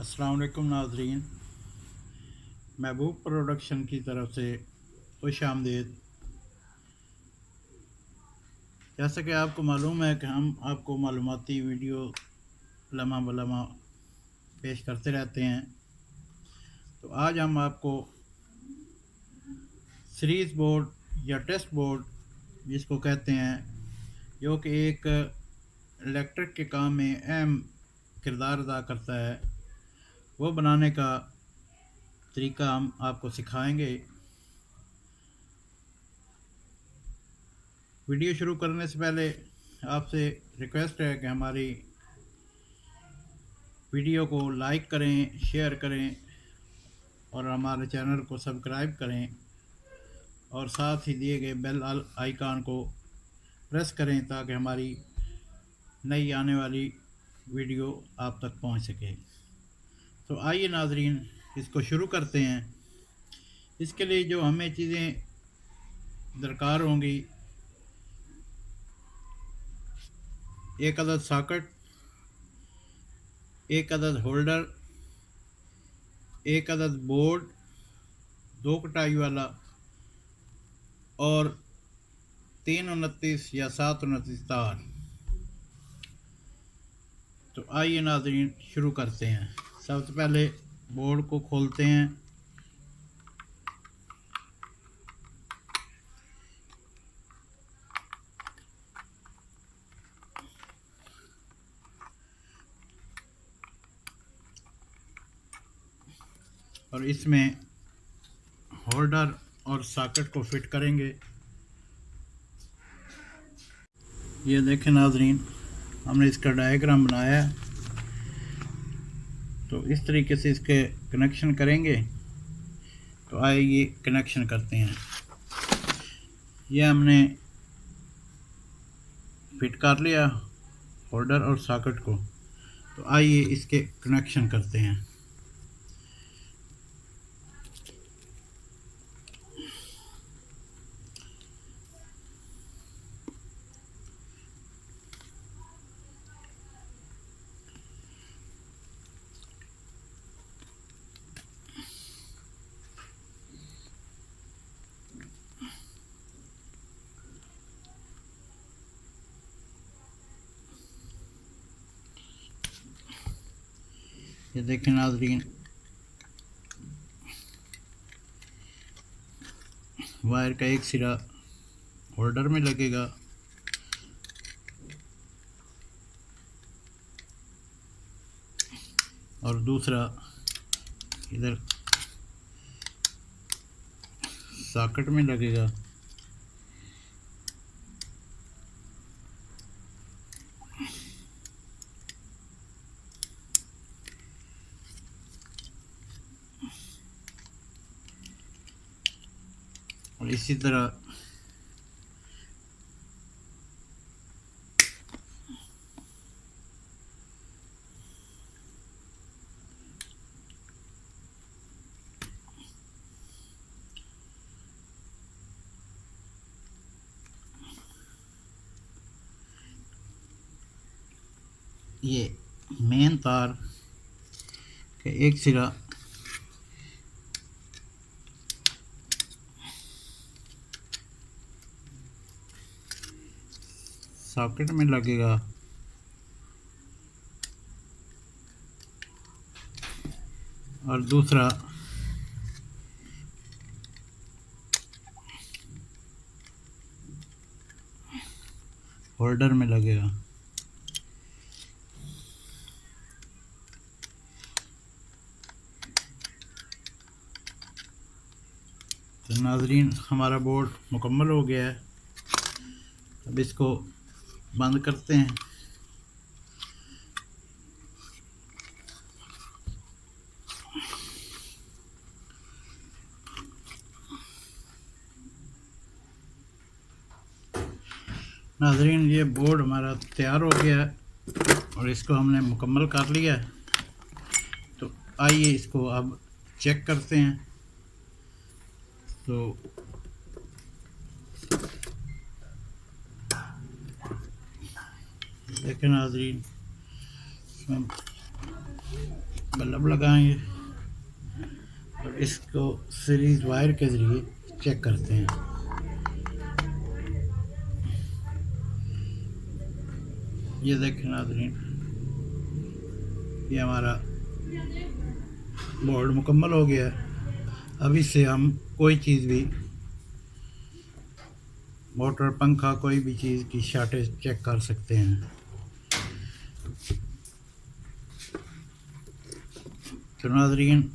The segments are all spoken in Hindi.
अस्सलाम वालेकुम नाज़रीन, महबूब प्रोडक्शन की तरफ से खुश आमदीद। जैसा कि आपको मालूम है कि हम आपको मालूमाती वीडियो लम्हा ब लम्हा पेश करते रहते हैं। तो आज हम आपको सीरीज़ बोर्ड या टेस्ट बोर्ड जिसको कहते हैं, जो कि एक इलेक्ट्रिक के काम में अहम किरदार अदा करता है, वो बनाने का तरीका हम आपको सिखाएंगे। वीडियो शुरू करने से पहले आपसे रिक्वेस्ट है कि हमारी वीडियो को लाइक करें, शेयर करें और हमारे चैनल को सब्सक्राइब करें और साथ ही दिए गए बेल आइकन को प्रेस करें ताकि हमारी नई आने वाली वीडियो आप तक पहुंच सके। तो आइए नाजरीन, इसको शुरू करते हैं। इसके लिए जो हमें चीज़ें दरकार होंगी, एक अदद सॉकेट, एक अदद होल्डर, एक अदद बोर्ड, 2 कटाई वाला और 329 या 729 तार। तो आइए नाज़रीन शुरू करते हैं। सबसे पहले बोर्ड को खोलते हैं। और इसमें होल्डर और सॉकेट को फिट करेंगे। ये देखें नाजरीन, हमने इसका डायग्राम बनाया है। तो इस तरीके से इसके कनेक्शन करेंगे। तो आइए कनेक्शन करते हैं। ये हमने फिट कर लिया होल्डर और सॉकेट को। तो आइए इसके कनेक्शन करते हैं। ये देखें नाजरीन, वायर का एक सिरा होल्डर में लगेगा और दूसरा इधर सॉकेट में लगेगा। और इसी तरह ये मेन तार का एक सिरा सॉकेट में लगेगा और दूसरा होल्डर में लगेगा। तो नाजरीन, हमारा बोर्ड मुकम्मल हो गया है। अब इसको बंद करते हैं। नाजरीन, ये बोर्ड हमारा तैयार हो गया है और इसको हमने मुकम्मल कर लिया है। तो आइए इसको अब चेक करते हैं। तो देखें नाजरीन, इसमें बल्ब लगाएंगे और इसको सीरीज वायर के ज़रिए चेक करते हैं। ये देखें नाज़रीन, ये हमारा बोर्ड मुकम्मल हो गया है। अब इससे हम कोई चीज़ भी, मोटर, पंखा, कोई भी चीज़ की शॉर्टेज चेक कर सकते हैं। तो नाज़रीन,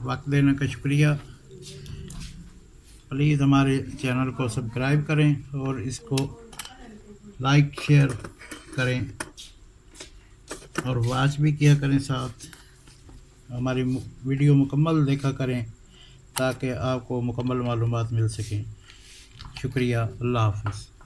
वक्त देने का शुक्रिया। प्लीज़ हमारे चैनल को सब्सक्राइब करें और इसको लाइक शेयर करें और वॉच भी किया करें, साथ हमारी वीडियो मुकम्मल देखा करें ताकि आपको मुकम्मल मालूमात मिल सकें। शुक्रिया। अल्लाह हाफ़िज़।